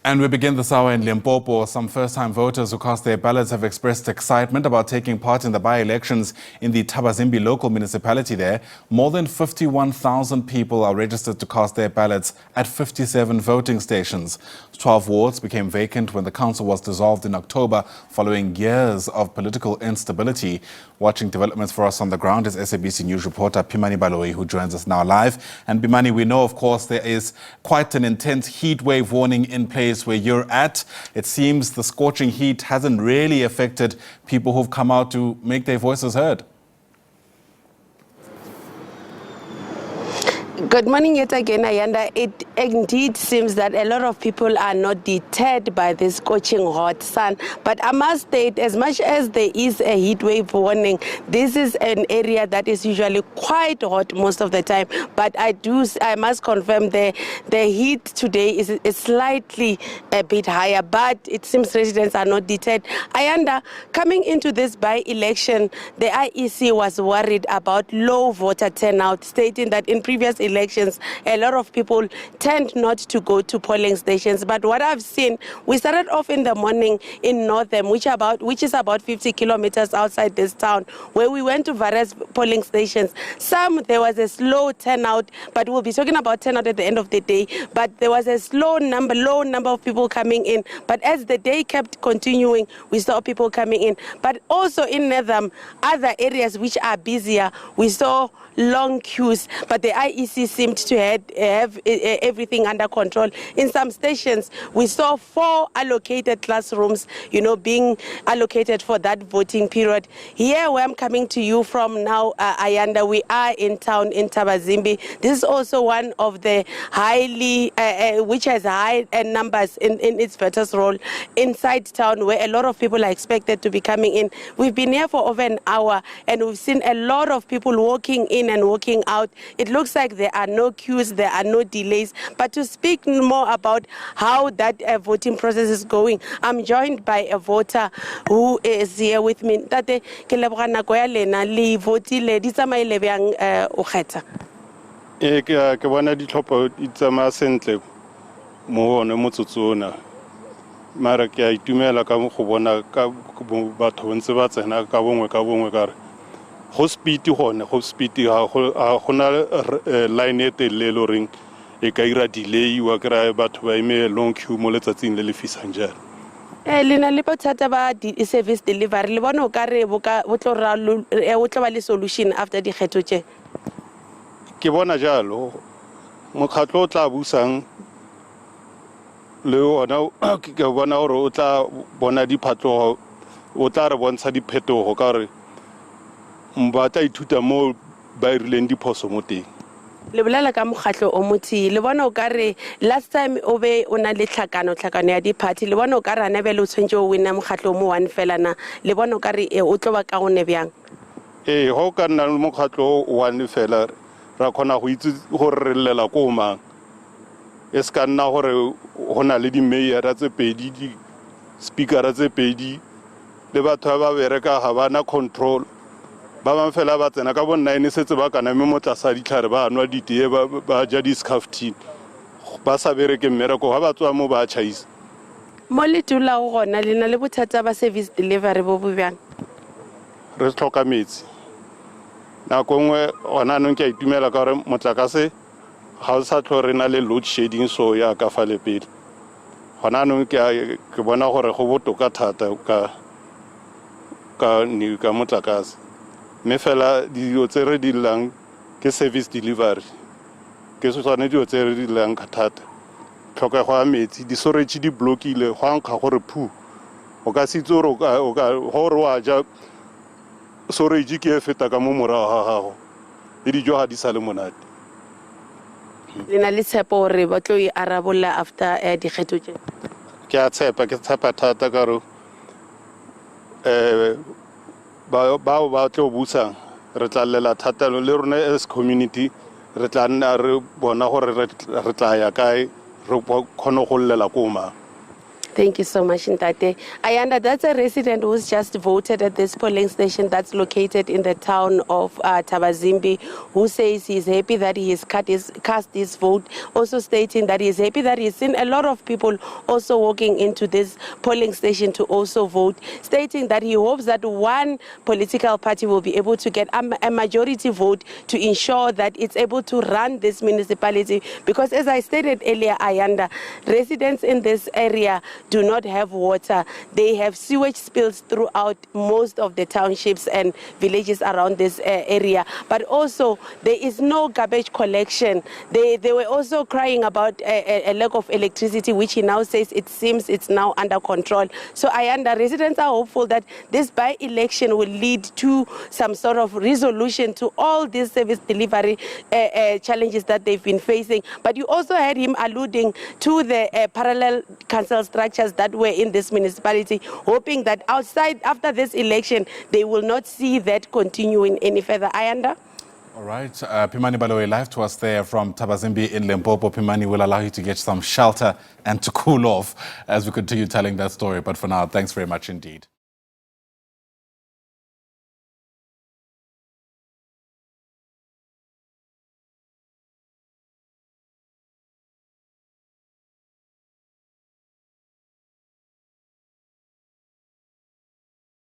And we begin this hour in Limpopo. Some first-time voters who cast their ballots have expressed excitement about taking part in the by-elections in the Thabazimbi Local Municipality there. More than 51,000 people are registered to cast their ballots at 57 voting stations. 12 wards became vacant when the council was dissolved in October following years of political instability. Watching developments for us on the ground is SABC News reporter Pimani Baloyi, who joins us now live. And Pimani, we know, of course, there is quite an intense heat wave warning in place where you're at. It seems the scorching heat hasn't really affected people who've come out to make their voices heard. Good morning yet again, Ayanda. It indeed seems that a lot of people are not deterred by this scorching hot sun. But I must state, as much as there is a heat wave warning, this is an area that is usually quite hot most of the time. But I must confirm the heat today is slightly a bit higher, but it seems residents are not deterred. Ayanda, coming into this by-election, the IEC was worried about low voter turnout, stating that in previous elections, a lot of people tend not to go to polling stations. But what I've seen, we started off in the morning in Northam, which is about 50 kilometers outside this town, where we went to various polling stations. There was a slow turnout, but we'll be talking about turnout at the end of the day. But there was a low number of people coming in. But as the day kept continuing, we saw people coming in. But also in Northam, other areas which are busier, we saw long queues, but the IEC seemed to have everything under control. In some stations, we saw 4 allocated classrooms, being allocated for that voting period. Here, where I'm coming to you from now, Ayanda, we are in town in Thabazimbi. This is also one of the which has high numbers in its voters roll inside town, where a lot of people are expected to be coming in. We've been here for over an hour, and we've seen a lot of people walking in and walking out. It looks like there are no queues, there are no delays. But to speak more about how that voting process is going, I'm joined by a voter who is here with me. Tate, ke leboga nako ya lena le votile di tsamaile bjang o kgetha? Ke bona ditlhopho di tsamaya sentle mo one motsotso ona. Mara ke a itumela ka go bona ka batho ntse ba tsena ka bongwe ka re go speed ga gona line e telele le reng e ka ira delay wa kry batho ba ime long queue mo letsatsing le le fisang jalo. Lena le bothata ba service delivery le bona o ka re bo tlo ba le solution after dikgetho tse? Ke bona jalo mokgatlo o tla busang le ona ke bona gore o tla bona diphatlogo, o tla re bontsha diphetogo ka re ba tla ithuta mo ba irileng diphoso mo teng. Le bolela ka mokgatlo o motsi, le bona o ka re last time o be o na le tlhakano ya di-party, le bona o ka re anebele o tshwentse o wina mokgatlo mo one fela na, le bona o ka re o tlo ba ka gone bjang? Go ka nna le mokgatlo one fela ra kgona go itse gore re llela ko mang. E se ka nna gore go na le di-mayora tse pedi, di-speakera tse pedi, le batho ba bereka ga bana control. Ba bang fela ba tsena ka bo 9 setse ba kana me motlasa ditlhare ba nwa ditee ba ja di-scafftin ba sa bereke mmereko ga ba tswa mo ba chaisa. Mo le dula go gona lena le bothata ba service delivery bo bjang? Re tlhoka metsi nako nngwe gona nong ke a itumela ka gore motlakase ga o sa tlho re na le load shedding so ya ka fa le pele. Gona nong ke bona gore go botoka thata ka motlakase. Me fela dilo tse re di lang ke service delivery ke tsone dilo tse re di lang ka thata. Tlhokego ya metsi, di-storage di blockile go ankga gore phu o ka se itse gore wa ja storage ke e feta ka mo morago ga gago le dijo ga di sa le monate. Lena le tshepo gore ba tlo e arabolla after dikgetho tse? Ke a tshepa thata ka ro ba tlo busang re tla lela thata le rona as community re tla nna re bona gore re tla ya kae re kgone go llela ko mang. Thank you so much, Ntate. Ayanda, that's a resident who's just voted at this polling station that's located in the town of Thabazimbi, who says he's happy that he has cast his vote, also stating that he's happy that he's seen a lot of people also walking into this polling station to also vote, stating that he hopes that one political party will be able to get a majority vote to ensure that it's able to run this municipality, because as I stated earlier, Ayanda, residents in this area do not have water. They have sewage spills throughout most of the townships and villages around this area. But also, there is no garbage collection. They were also crying about a lack of electricity, which he now says it seems it's now under control. So Ayanda, residents are hopeful that this by-election will lead to some sort of resolution to all these service delivery challenges that they've been facing. But you also heard him alluding to the parallel council structures that were in this municipality, hoping that after this election, they will not see that continuing any further. Ayanda? All right. Pimani Baloyi, live to us there from Thabazimbi in Limpopo. Pimani will allow you to get some shelter and to cool off as we continue telling that story. But for now, thanks very much indeed.